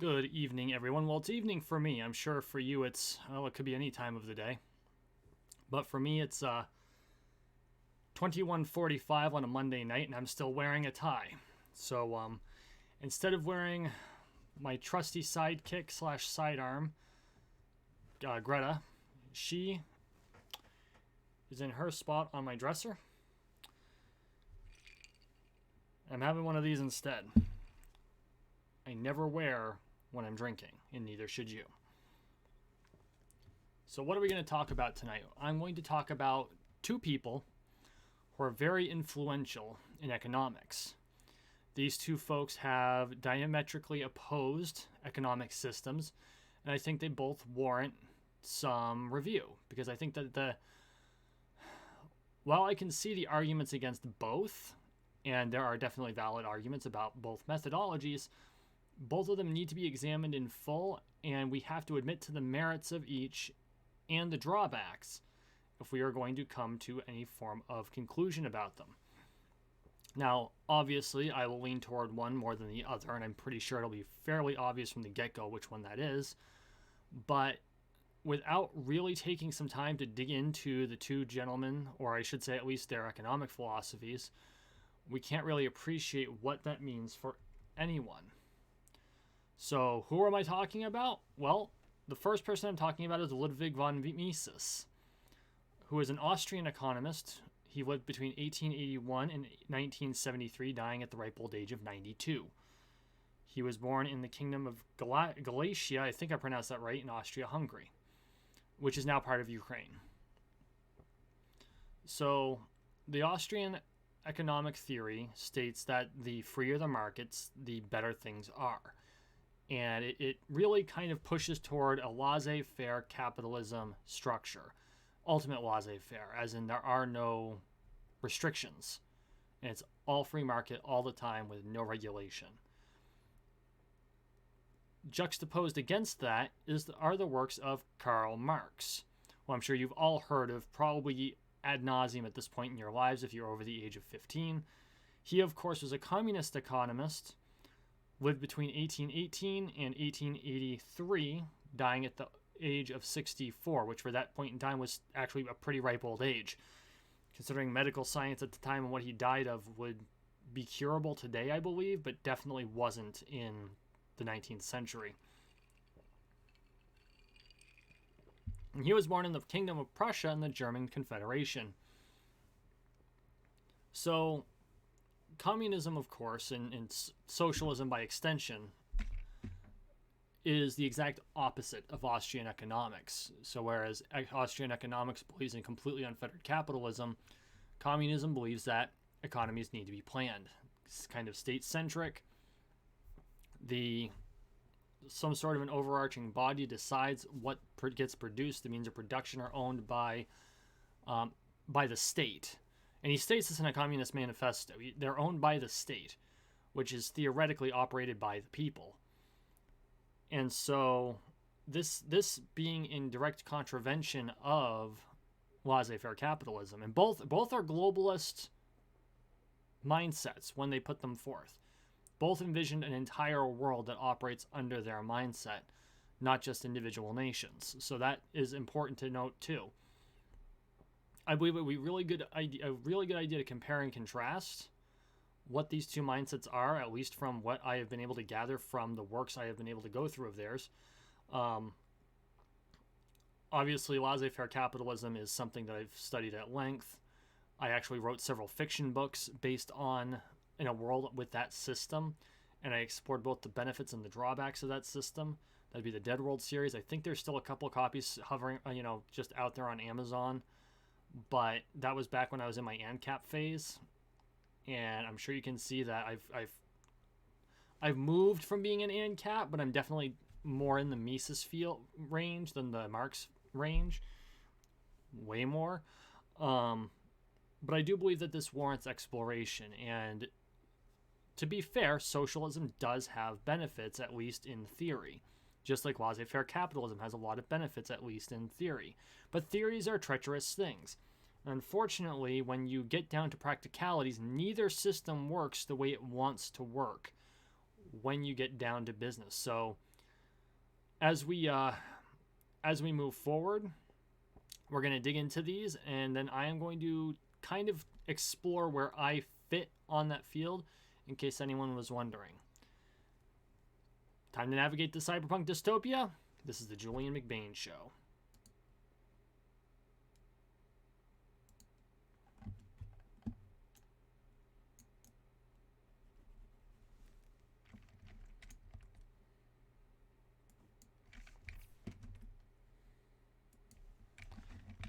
Good evening, everyone. Well, it's evening for me. I'm sure for you it could be any time of the day. But for me, it's 21:45 on a Monday night, and I'm still wearing a tie. So instead of wearing my trusty sidekick slash sidearm, Greta, she is in her spot on my dresser. I'm having one of these instead. I never wear when I'm drinking, and neither should you. So, what are we going to talk about tonight? I'm going to talk about two people who are very influential in economics. These two folks have diametrically opposed economic systems, and I think they both warrant some review because I think that while I can see the arguments against both, and there are definitely valid arguments about both methodologies, both of them need to be examined in full, and we have to admit to the merits of each and the drawbacks if we are going to come to any form of conclusion about them. Now, obviously, I will lean toward one more than the other, and I'm pretty sure it'll be fairly obvious from the get-go which one that is. But without really taking some time to dig into the two gentlemen, or I should say at least their economic philosophies, we can't really appreciate what that means for anyone. So, who am I talking about? Well, the first person I'm talking about is Ludwig von Mises, who is an Austrian economist. He lived between 1881 and 1973, dying at the ripe old age of 92. He was born in the Kingdom of Galicia, I think I pronounced that right, in Austria-Hungary, which is now part of Ukraine. So, the Austrian economic theory states that the freer the markets, the better things are. And it really kind of pushes toward a laissez-faire capitalism structure. Ultimate laissez-faire, as in there are no restrictions. And it's all free market all the time with no regulation. Juxtaposed against that are the works of Karl Marx, who I'm sure you've all heard of, probably ad nauseum at this point in your lives if you're over the age of 15. He, of course, was a communist economist, lived between 1818 and 1883, dying at the age of 64, which for that point in time was actually a pretty ripe old age. Considering medical science at the time and what he died of would be curable today, I believe, but definitely wasn't in the 19th century. And he was born in the Kingdom of Prussia in the German Confederation. So, communism, of course, and socialism by extension, is the exact opposite of Austrian economics. So whereas Austrian economics believes in completely unfettered capitalism, communism believes that economies need to be planned. It's kind of state-centric. Some sort of an overarching body decides what gets produced. The means of production are owned by the state. And he states this in a Communist Manifesto. They're owned by the state, which is theoretically operated by the people. And so this being in direct contravention of laissez-faire capitalism, and both are globalist mindsets when they put them forth. Both envisioned an entire world that operates under their mindset, not just individual nations. So that is important to note too. I believe it would be a really good idea to compare and contrast what these two mindsets are, at least from what I have been able to gather from the works I have been able to go through of theirs. Obviously, laissez-faire capitalism is something that I've studied at length. I actually wrote several fiction books based on in a world with that system, and I explored both the benefits and the drawbacks of that system. That'd be the Dead World series. I think there's still a couple of copies hovering, just out there on Amazon, but that was back when I was in my ANCAP phase, and I'm sure you can see that I've moved from being an ANCAP, but I'm definitely more in the Mises field range than the Marx range, way more. But I do believe that this warrants exploration, and to be fair, socialism does have benefits, at least in theory. Just like laissez-faire capitalism has a lot of benefits, at least in theory. But theories are treacherous things. Unfortunately, when you get down to practicalities, neither system works the way it wants to work. when you get down to business. So as we move forward, we're going to dig into these, and then I am going to kind of explore where I fit on that field, in case anyone was wondering. Time to navigate the cyberpunk dystopia. This is the Julien McBain Show.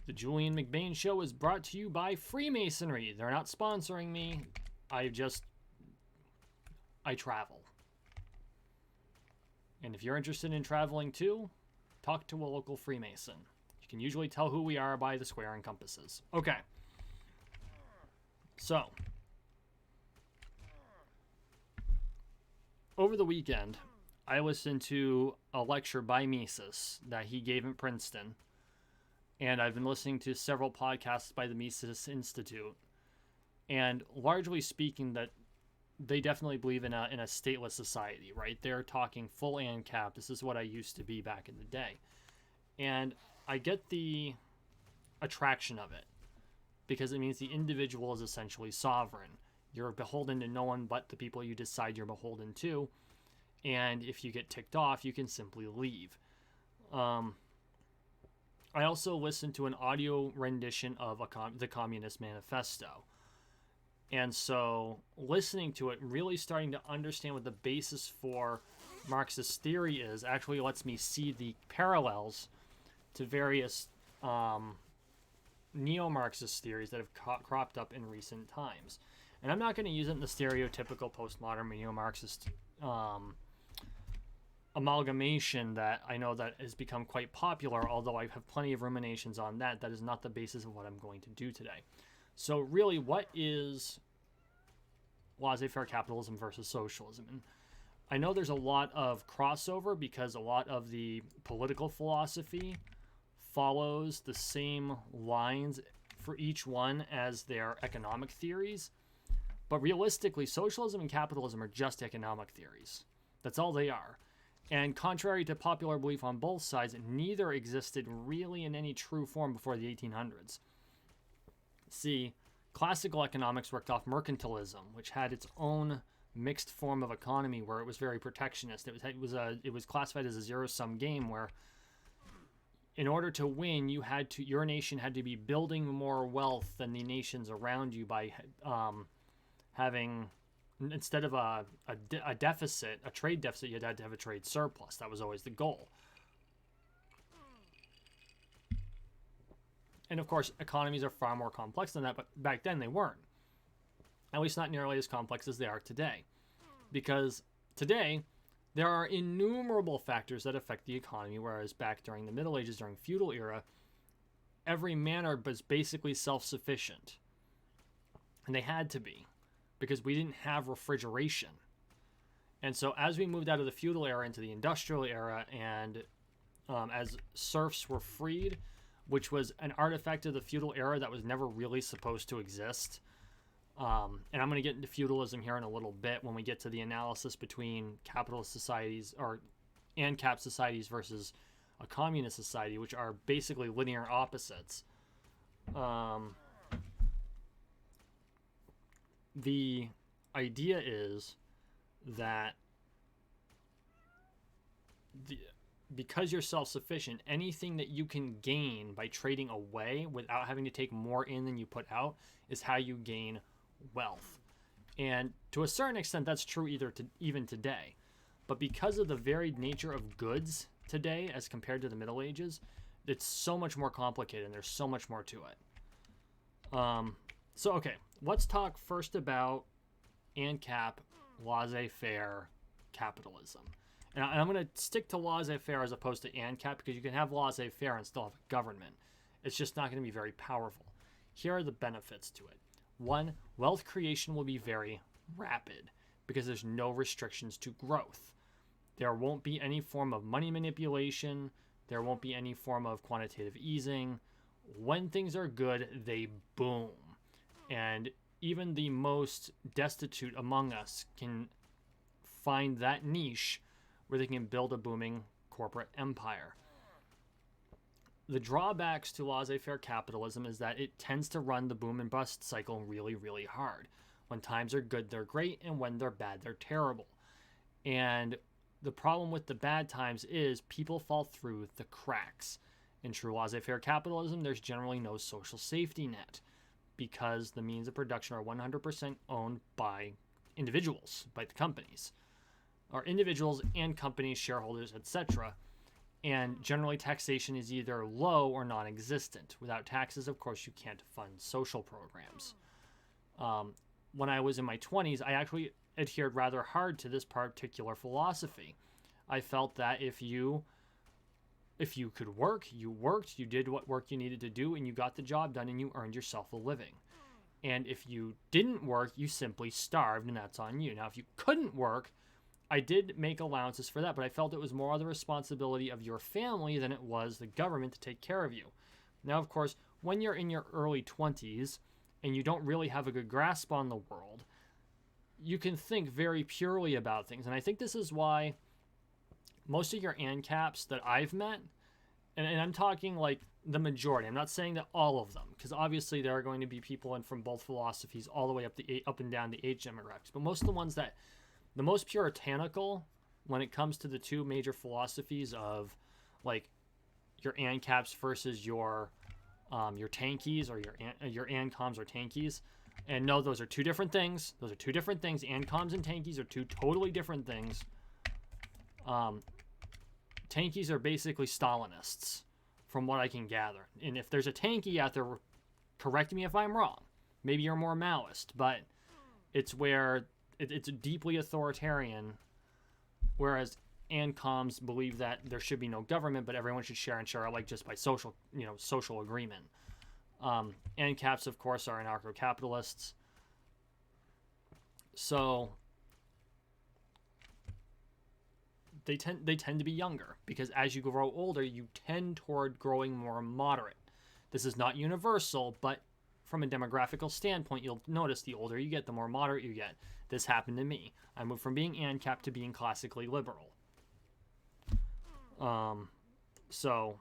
The Julien McBain Show is brought to you by Freemasonry. They're not sponsoring me. I travel. And if you're interested in traveling too, talk to a local Freemason. You can usually tell who we are by the square and compasses. Okay. So, over the weekend, I listened to a lecture by Mises that he gave in Princeton. And I've been listening to several podcasts by the Mises Institute. And largely speaking, that they definitely believe in a stateless society, right? They're talking full ANCAP. This is what I used to be back in the day. And I get the attraction of it, because it means the individual is essentially sovereign. You're beholden to no one but the people you decide you're beholden to. And if you get ticked off, you can simply leave. I also listened to an audio rendition of the Communist Manifesto. And so listening to it, really starting to understand what the basis for Marxist theory is, actually lets me see the parallels to various neo-Marxist theories that have cropped up in recent times. And I'm not going to use it in the stereotypical postmodern neo-Marxist amalgamation that I know that has become quite popular, although I have plenty of ruminations on that. That is not the basis of what I'm going to do today. So really, what is laissez-faire capitalism versus socialism? And I know there's a lot of crossover because a lot of the political philosophy follows the same lines for each one as their economic theories. But realistically, socialism and capitalism are just economic theories. That's all they are. And contrary to popular belief on both sides, neither existed really in any true form before the 1800s. See, classical economics worked off mercantilism, which had its own mixed form of economy where it was very protectionist. It was classified as a zero-sum game where, in order to win, your nation had to be building more wealth than the nations around you by having, instead of a deficit, a trade deficit, you had to have a trade surplus. That was always the goal. And of course, economies are far more complex than that, but back then they weren't. At least not nearly as complex as they are today. Because today, there are innumerable factors that affect the economy, whereas back during the Middle Ages, during feudal era, every manor was basically self-sufficient. And they had to be, because we didn't have refrigeration. And so as we moved out of the feudal era into the industrial era, and as serfs were freed, which was an artifact of the feudal era that was never really supposed to exist. And I'm going to get into feudalism here in a little bit when we get to the analysis between capitalist societies or ANCAP societies versus a communist society, which are basically linear opposites. The idea is that because you're self-sufficient, anything that you can gain by trading away without having to take more in than you put out is how you gain wealth. And to a certain extent, that's true even today. But because of the varied nature of goods today as compared to the Middle Ages, it's so much more complicated and there's so much more to it. Okay, let's talk first about ANCAP laissez-faire capitalism. And I'm going to stick to laissez-faire as opposed to ANCAP because you can have laissez-faire and still have a government. It's just not going to be very powerful. Here are the benefits to it. One, wealth creation will be very rapid because there's no restrictions to growth. There won't be any form of money manipulation. There won't be any form of quantitative easing. When things are good, they boom. And even the most destitute among us can find that niche where they can build a booming corporate empire. The drawbacks to laissez-faire capitalism is that it tends to run the boom and bust cycle really, really hard. When times are good, they're great, and when they're bad, they're terrible. And the problem with the bad times is people fall through the cracks. In true laissez-faire capitalism, there's generally no social safety net because the means of production are 100% owned by individuals, by the companies, or individuals and companies, shareholders, etc. And generally taxation is either low or non-existent. Without taxes, of course, you can't fund social programs. When I was in my 20s, I actually adhered rather hard to this particular philosophy. I felt that if you could work, you worked, you did what work you needed to do, and you got the job done, and you earned yourself a living. And if you didn't work, you simply starved, and that's on you. Now, if you couldn't work, I did make allowances for that, but I felt it was more the responsibility of your family than it was the government to take care of you. Now, of course, when you're in your early 20s and you don't really have a good grasp on the world, you can think very purely about things. And I think this is why most of your ANCAPs that I've met, and I'm talking like the majority, I'm not saying that all of them, because obviously there are going to be people from both philosophies all the way up and down the age demographics, but most of the ones that the most puritanical when it comes to the two major philosophies of like your ANCAPs versus your tankies, or your ANCOMs or tankies. And no, those are two different things. Those are two different things. ANCOMs and tankies are two totally different things. Tankies are basically Stalinists, from what I can gather. And if there's a tanky out there, correct me if I'm wrong. Maybe you're more Maoist, but it's where it's deeply authoritarian, whereas ANCOMs believe that there should be no government, but everyone should share and share alike just by social agreement. ANCAPs, of course, are anarcho-capitalists. So they tend to be younger, because as you grow older, you tend toward growing more moderate. This is not universal, but from a demographical standpoint, you'll notice the older you get, the more moderate you get. This happened to me. I moved from being ANCAP to being classically liberal. So,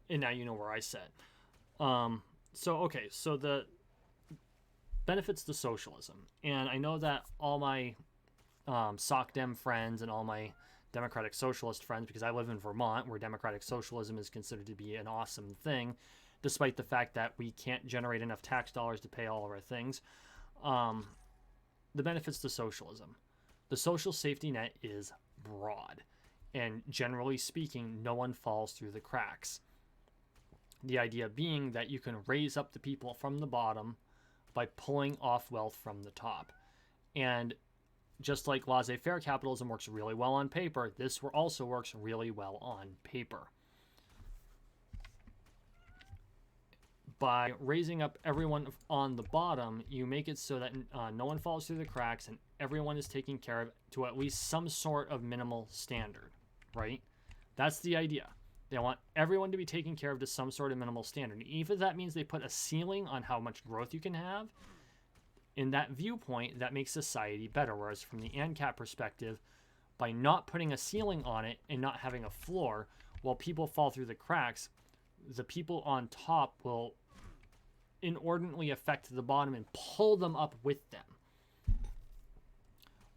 and now you know where I sit. So the benefits to socialism. And I know that all my SocDem friends and all my Democratic Socialist friends, because I live in Vermont, where democratic socialism is considered to be an awesome thing, despite the fact that we can't generate enough tax dollars to pay all of our things. The benefits to socialism. The social safety net is broad, and generally speaking, no one falls through the cracks. The idea being that you can raise up the people from the bottom by pulling off wealth from the top. And just like laissez-faire capitalism works really well on paper, this also works really well on paper. By raising up everyone on the bottom, you make it so that no one falls through the cracks and everyone is taken care of to at least some sort of minimal standard, right? That's the idea. They want everyone to be taken care of to some sort of minimal standard. Even if that means they put a ceiling on how much growth you can have, in that viewpoint, that makes society better. Whereas from the ANCAP perspective, by not putting a ceiling on it and not having a floor, while people fall through the cracks, the people on top will inordinately affect the bottom and pull them up with them.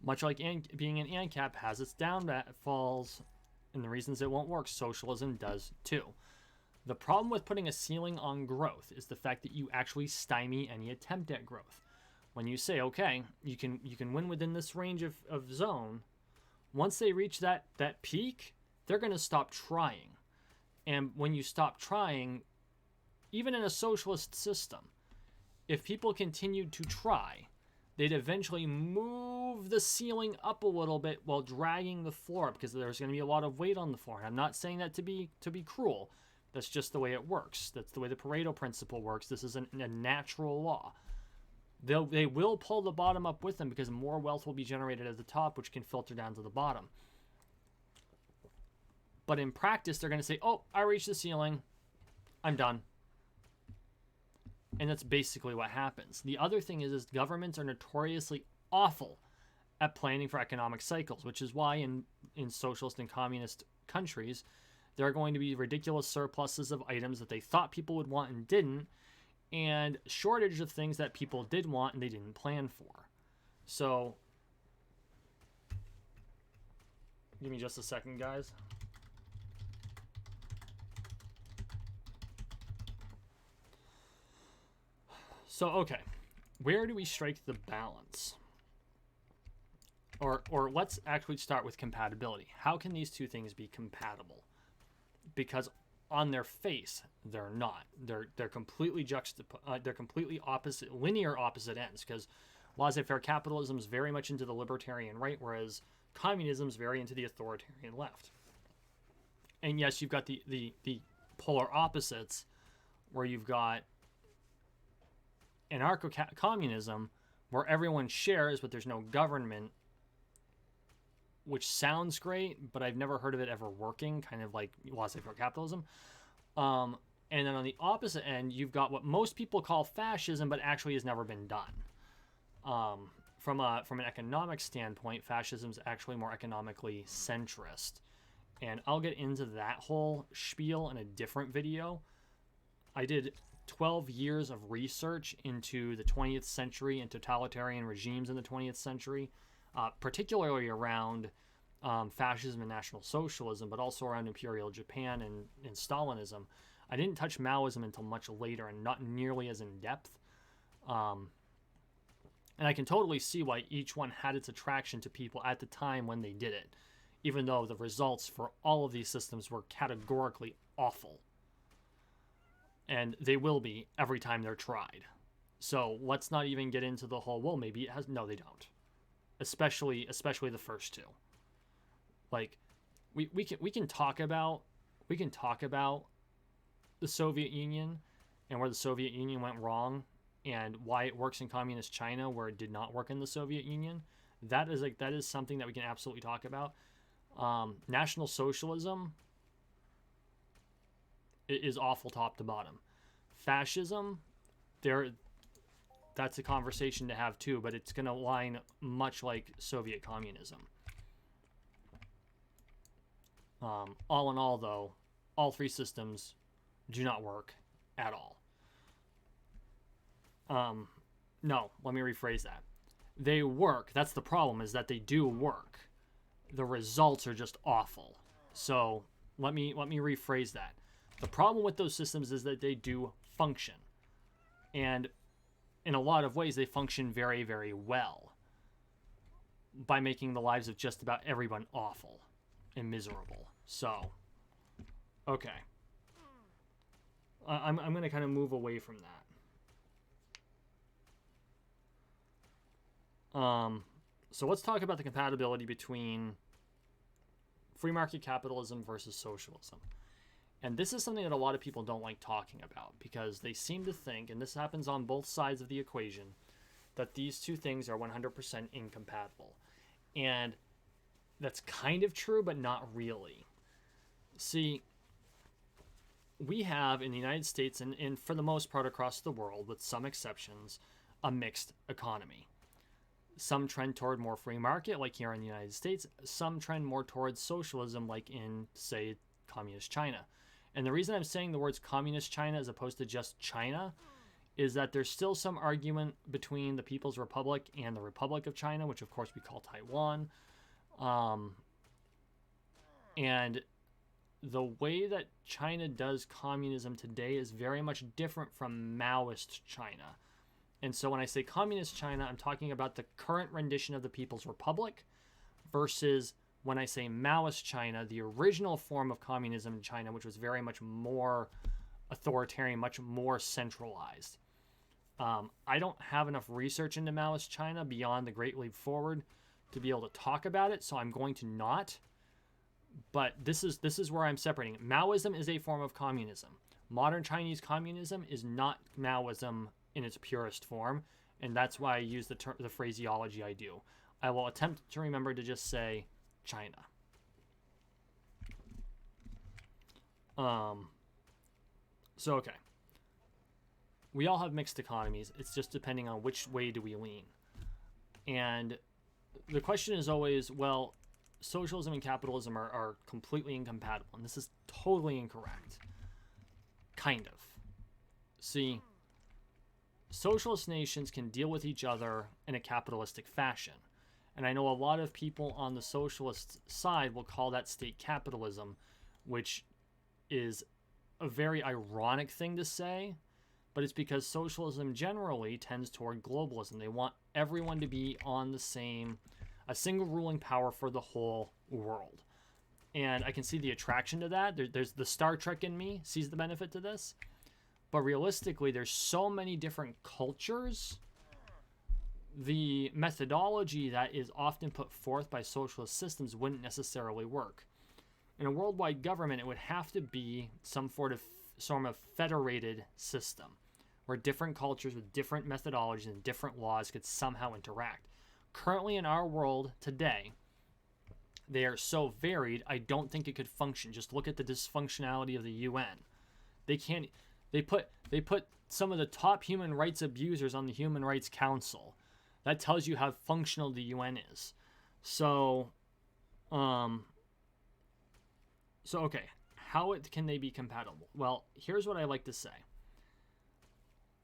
Much like being an ANCAP has its downfalls and the reasons it won't work, socialism does too. The problem with putting a ceiling on growth is the fact that you actually stymie any attempt at growth. When you say, okay, you can win within this range of zone, once they reach that peak, they're going to stop trying. And when you stop trying, even in a socialist system, if people continued to try, they'd eventually move the ceiling up a little bit while dragging the floor up, because there's going to be a lot of weight on the floor. And I'm not saying that to be cruel. That's just the way it works. That's the way the Pareto principle works. This is a natural law. They will pull the bottom up with them because more wealth will be generated at the top, which can filter down to the bottom. But in practice, they're going to say, oh, I reached the ceiling. I'm done. And that's basically what happens. The other thing is governments are notoriously awful at planning for economic cycles, which is why in socialist and communist countries, there are going to be ridiculous surpluses of items that they thought people would want and didn't, and shortage of things that people did want and they didn't plan for. So, give me just a second, guys. So, okay, where do we strike the balance? Or let's actually start with compatibility. How can these two things be compatible? Because on their face, they're not. They're completely they're completely opposite, linear opposite ends. Because laissez-faire capitalism is very much into the libertarian right, whereas communism is very into the authoritarian left. And yes, you've got the polar opposites, where you've got anarcho-communism, where everyone shares, but there's no government, which sounds great, but I've never heard of it ever working, kind of like laissez-faire capitalism. And then on the opposite end, you've got what most people call fascism, but actually has never been done. From an economic standpoint, fascism is actually more economically centrist. And I'll get into that whole spiel in a different video. I did 12 years of research into the 20th century and totalitarian regimes in the 20th century. Particularly around fascism and National Socialism, but also around Imperial Japan and Stalinism. I didn't touch Maoism until much later and not nearly as in depth. And I can totally see why each one had its attraction to people at the time when they did it, even though the results for all of these systems were categorically awful. And they will be every time they're tried. So let's not even get into the whole, well, maybe it has. No, they don't. Especially the first two. Like, we can talk about the Soviet Union and where the Soviet Union went wrong and why it works in communist China where it did not work in the Soviet Union. That is something that we can absolutely talk about. National Socialism is awful top to bottom. Fascism, that's a conversation to have too, but it's going to line much like Soviet communism. All in all, though, all three systems do not work at all. No, let me rephrase that. They work. That's the problem, is that they do work. The results are just awful. So let me rephrase that. The problem with those systems is that they do function. And in a lot of ways, they function very, very well by making the lives of just about everyone awful and miserable. So, okay. I'm going to kind of move away from that. So let's talk about the compatibility between free market capitalism versus socialism. And this is something that a lot of people don't like talking about because they seem to think, and this happens on both sides of the equation, that these two things are 100% incompatible. And that's kind of true, but not really. See, we have in the United States and for the most part across the world, with some exceptions, a mixed economy. Some trend toward more free market, like here in the United States. Some trend more towards socialism, like in, say, communist China. And the reason I'm saying the words communist China as opposed to just China is that there's still some argument between the People's Republic and the Republic of China, which of course we call Taiwan. And the way that China does communism today is very much different from Maoist China. And so when I say communist China, I'm talking about the current rendition of the People's Republic versus when I say Maoist China, the original form of communism in China, which was very much more authoritarian, much more centralized. I don't have enough research into Maoist China beyond the Great Leap Forward to be able to talk about it, so I'm going to not. But this is where I'm separating it. Maoism is a form of communism. Modern Chinese communism is not Maoism in its purest form, and that's why I use the phraseology I do. I will attempt to remember to just say China. So, okay. We all have mixed economies. It's just depending on which way do we lean. And the question is always, well, socialism and capitalism are completely incompatible, and this is totally incorrect. Kind of. See, socialist nations can deal with each other in a capitalistic fashion. And I know a lot of people on the socialist side will call that state capitalism, which is a very ironic thing to say, but it's because socialism generally tends toward globalism. They want everyone to be on a single ruling power for the whole world. And I can see the attraction to that. There's the Star Trek in me sees the benefit to this. But realistically, there's so many different cultures. The methodology that is often put forth by socialist systems wouldn't necessarily work. In a worldwide government, it would have to be some sort of federated system where different cultures with different methodologies and different laws could somehow interact. Currently in our world today, they are so varied, I don't think it could function. Just look at the dysfunctionality of the UN. They put some of the top human rights abusers on the Human Rights Council. That tells you how functional the UN is. So okay, how can they be compatible? Well, here's what I like to say.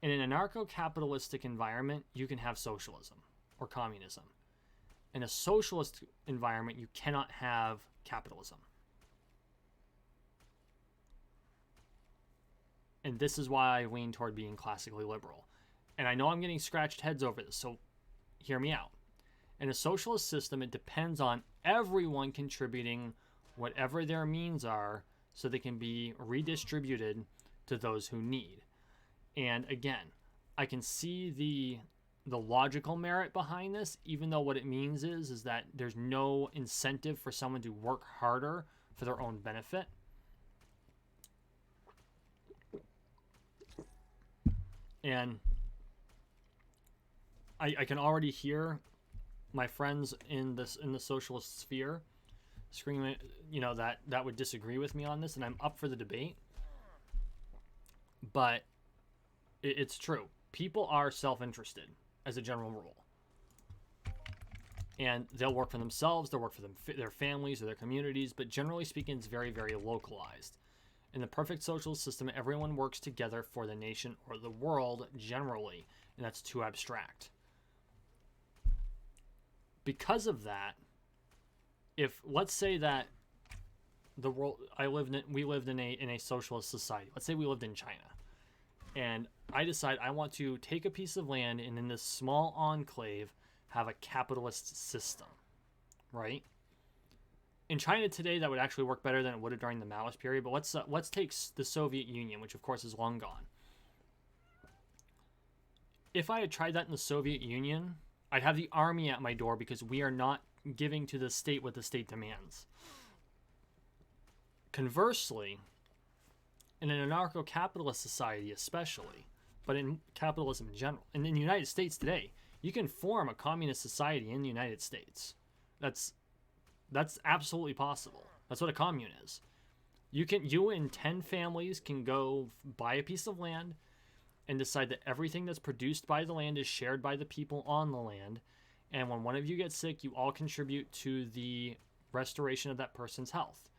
In an anarcho-capitalistic environment, you can have socialism or communism. In a socialist environment, you cannot have capitalism. And this is why I lean toward being classically liberal. And I know I'm getting scratched heads over this, so hear me out. In a socialist system, it depends on everyone contributing whatever their means are so they can be redistributed to those who need. And again, I can see the logical merit behind this, even though what it means is that there's no incentive for someone to work harder for their own benefit. And I can already hear my friends in the socialist sphere screaming, that would disagree with me on this, and I'm up for the debate. But it's true. People are self-interested as a general rule. And they'll work for themselves, they'll work for their families or their communities, but generally speaking, it's very, very localized. In the perfect social system, everyone works together for the nation or the world generally, and that's too abstract. Because of that, if let's say that the world we lived in a socialist society. Let's say we lived in China, and I decide I want to take a piece of land and in this small enclave have a capitalist system, right? In China today, that would actually work better than it would have during the Maoist period. But let's take the Soviet Union, which of course is long gone. If I had tried that in the Soviet Union, I'd have the army at my door because we are not giving to the state what the state demands. Conversely, in an anarcho-capitalist society especially, but in capitalism in general, and in the United States today, you can form a communist society in the United States. That's absolutely possible. That's what a commune is. You and 10 families can go buy a piece of land and decide that everything that's produced by the land is shared by the people on the land. And when one of you gets sick, you all contribute to the restoration of that person's health.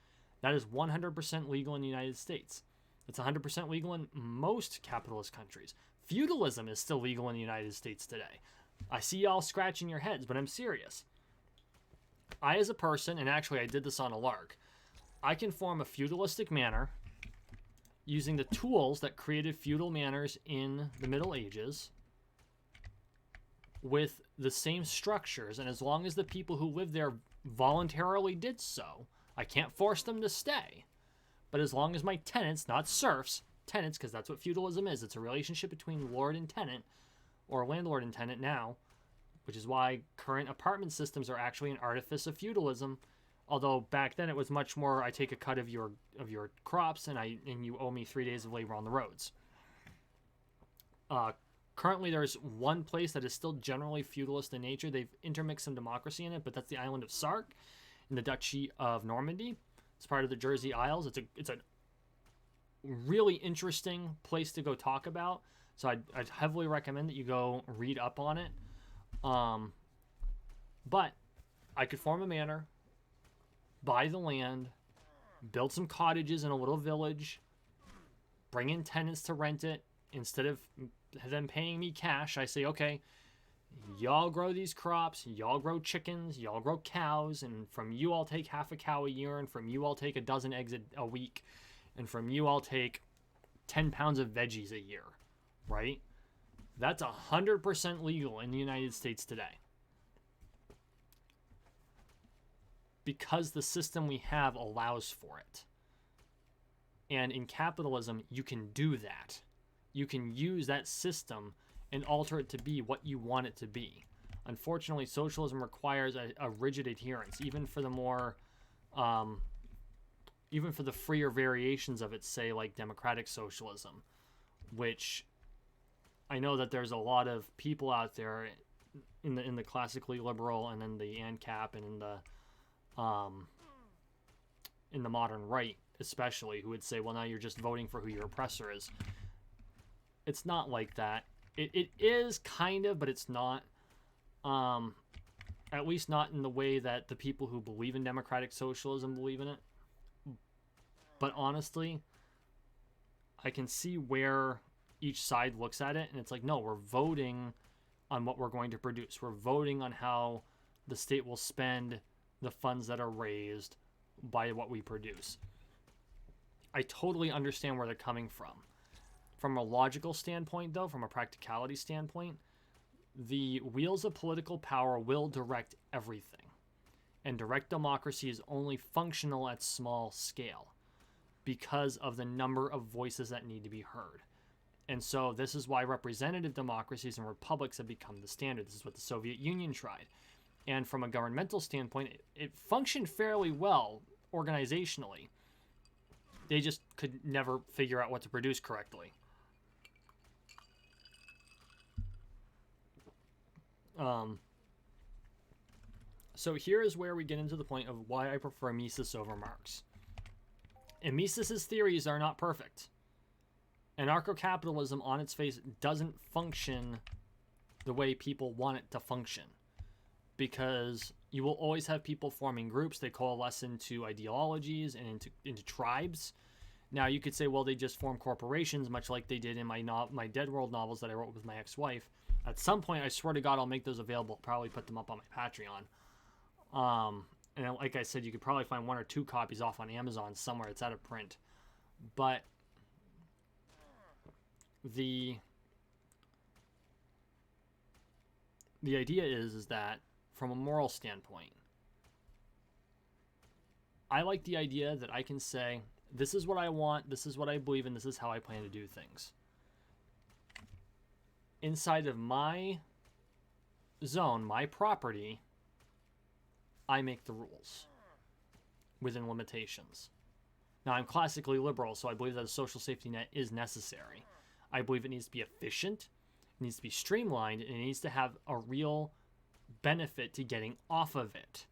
That is 100% legal in the United States. It's 100% legal in most capitalist countries. Feudalism is still legal in the United States today. I see y'all scratching your heads, but I'm serious. I, as a person, and actually I did this on a lark, I can form a feudalistic manor using the tools that created feudal manners in the Middle Ages with the same structures, and as long as the people who lived there voluntarily did so, I can't force them to stay. But as long as my tenants, not serfs, tenants, because that's what feudalism is, it's a relationship between lord and tenant, or landlord and tenant now, which is why current apartment systems are actually an artifice of feudalism. Although back then it was much more, I take a cut of your crops and you owe me 3 days of labor on the roads. Currently there's one place that is still generally feudalist in nature. They've intermixed some democracy in it, but that's the island of Sark in the Duchy of Normandy. It's part of the Jersey Isles. It's a really interesting place to go talk about. So I'd heavily recommend that you go read up on it. But I could form a manor, buy the land, build some cottages in a little village, bring in tenants to rent it. Instead of them paying me cash, I say, okay, y'all grow these crops, y'all grow chickens, y'all grow cows, and from you I'll take half a cow a year, and from you I'll take a dozen eggs a week, and from you I'll take 10 pounds of veggies a year, right? That's 100% legal in the United States today. Because the system we have allows for it. And in capitalism, you can do that. You can use that system and alter it to be what you want it to be. Unfortunately, socialism requires a rigid adherence, even for the more, even for the freer variations of it, say like democratic socialism, which I know that there's a lot of people out there in the classically liberal and in the ANCAP and in the modern right, especially, who would say, well, now you're just voting for who your oppressor is. It's not like that. It is kind of, but it's not. At least not in the way that the people who believe in democratic socialism believe in it. But honestly, I can see where each side looks at it, and it's like, no, we're voting on what we're going to produce. We're voting on how the state will spend the funds that are raised by what we produce. I totally understand where they're coming from. From a logical standpoint, though, from a practicality standpoint, the wheels of political power will direct everything. And direct democracy is only functional at small scale because of the number of voices that need to be heard. And so this is why representative democracies and republics have become the standard. This is what the Soviet Union tried. And from a governmental standpoint, it functioned fairly well organizationally. They just could never figure out what to produce correctly. So here is where we get into the point of why I prefer Mises over Marx. And Mises's theories are not perfect. Anarcho-capitalism on its face doesn't function the way people want it to function, because you will always have people forming groups. They coalesce into ideologies and into tribes. Now you could say, well, they just form corporations, much like they did in my Dead World novels that I wrote with my ex-wife. At some point, I swear to God, I'll make those available. Probably put them up on my Patreon. And like I said, you could probably find 1 or 2 copies off on Amazon somewhere. It's out of print. But the idea is that from a moral standpoint, I like the idea that I can say, this is what I want, this is what I believe in, this is how I plan to do things. Inside of my zone, my property, I make the rules within limitations. Now, I'm classically liberal, so I believe that a social safety net is necessary. I believe it needs to be efficient, it needs to be streamlined, and it needs to have a real benefit to getting off of it,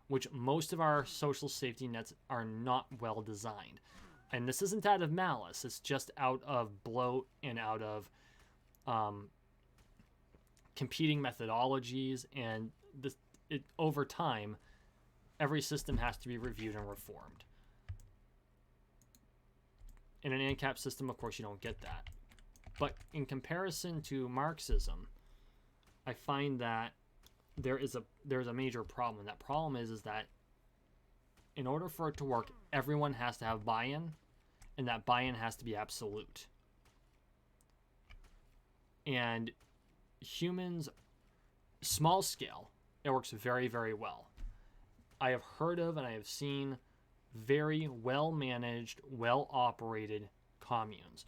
which most of our social safety nets are not well designed. And this isn't out of malice, it's just out of bloat and out of competing methodologies, and over time, every system has to be reviewed and reformed. In an ANCAP system, of course, you don't get that. But in comparison to Marxism, I find that there's a major problem. And that problem is that in order for it to work, everyone has to have buy-in, and that buy-in has to be absolute. And humans, small scale, it works very, very well. I have heard of and I have seen very well-managed, well-operated communes.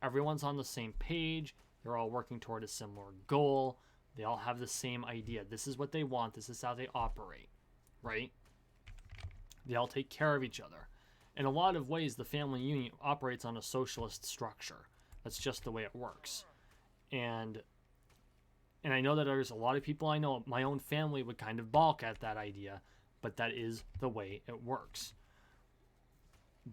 Everyone's on the same page. They're all working toward a similar goal. They all have the same idea. This is what they want. This is how they operate, right? They all take care of each other. In a lot of ways, the family unit operates on a socialist structure. That's just the way it works. And I know that there's a lot of people I know, my own family would kind of balk at that idea, but that is the way it works.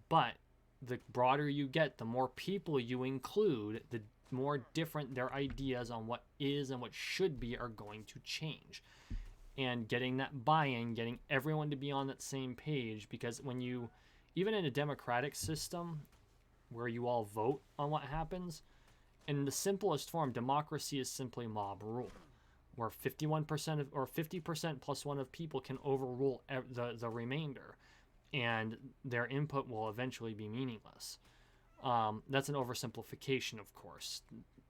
But the broader you get, the more people you include, the more different their ideas on what is and what should be are going to change. and getting that buy-in, getting everyone to be on that same page. Because when you, even in a democratic system where you all vote on what happens, in the simplest form, democracy is simply mob rule, where 51% of, or 50% plus one of people can overrule the remainder, and their input will eventually be meaningless. That's an oversimplification, of course.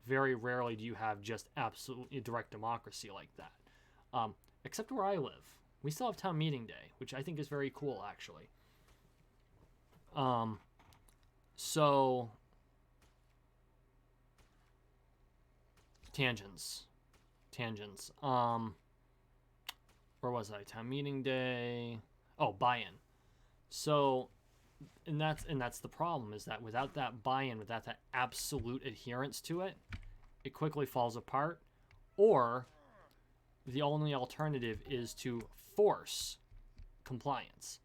Very rarely do you have just absolutely direct democracy like that. Except where I live. We still have town meeting day, which I think is very cool, actually. So, tangents. Where was I? Town meeting day. Oh, buy-in. So, and that's the problem, is that without that buy-in, without that absolute adherence to it, it quickly falls apart. Or the only alternative is to force compliance,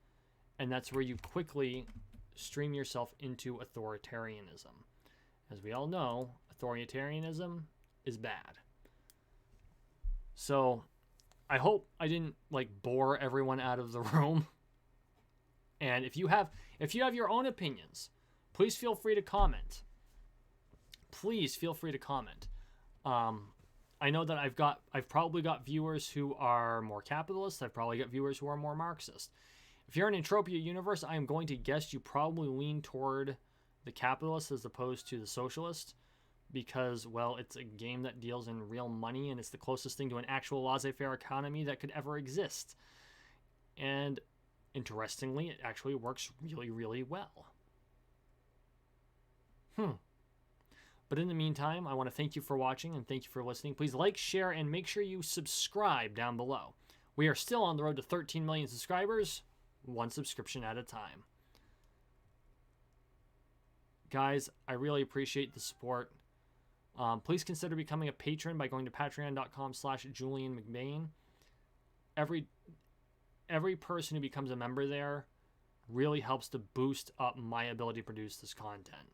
and that's where you quickly stream yourself into authoritarianism. As we all know, authoritarianism is bad. So I hope I didn't bore everyone out of the room. And if you have your own opinions, please feel free to comment. Please feel free to comment. I know that I've probably got viewers who are more capitalist. I've probably got viewers who are more Marxist. If you're in Entropia universe, I am going to guess you probably lean toward the capitalist as opposed to the socialist, because, well, it's a game that deals in real money, and it's the closest thing to an actual laissez-faire economy that could ever exist. And interestingly, it actually works really, really well. But in the meantime, I want to thank you for watching and thank you for listening. Please like, share, and make sure you subscribe down below. We are still on the road to 13 million subscribers, one subscription at a time. Guys, I really appreciate the support. Please consider becoming a patron by going to patreon.com/Julien McBain. Every person who becomes a member there really helps to boost up my ability to produce this content.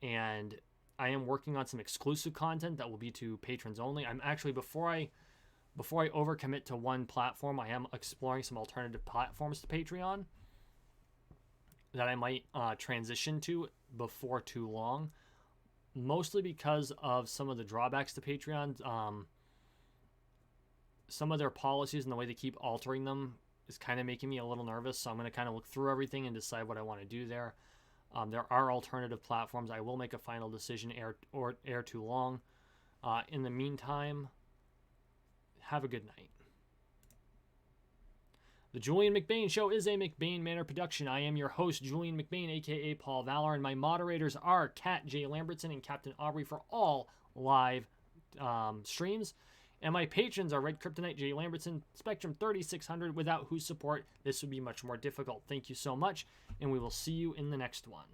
And I am working on some exclusive content that will be to patrons only. I'm actually, before I overcommit to one platform, I am exploring some alternative platforms to Patreon that I might transition to before too long. Mostly because of some of the drawbacks to Patreon. Some of their policies and the way they keep altering them is kind of making me a little nervous. So I'm going to kind of look through everything and decide what I want to do there. There are alternative platforms. I will make a final decision ere too long. In the meantime, have a good night. The Julien McBain Show is a McBain Manor production. I am your host, Julien McBain, a.k.a. Paul Valor, and my moderators are Kat J. Lambertson and Captain Aubrey for all live streams. And my patrons are Red Kryptonite, J. Lambertson, Spectrum 3600, without whose support this would be much more difficult. Thank you so much, and we will see you in the next one.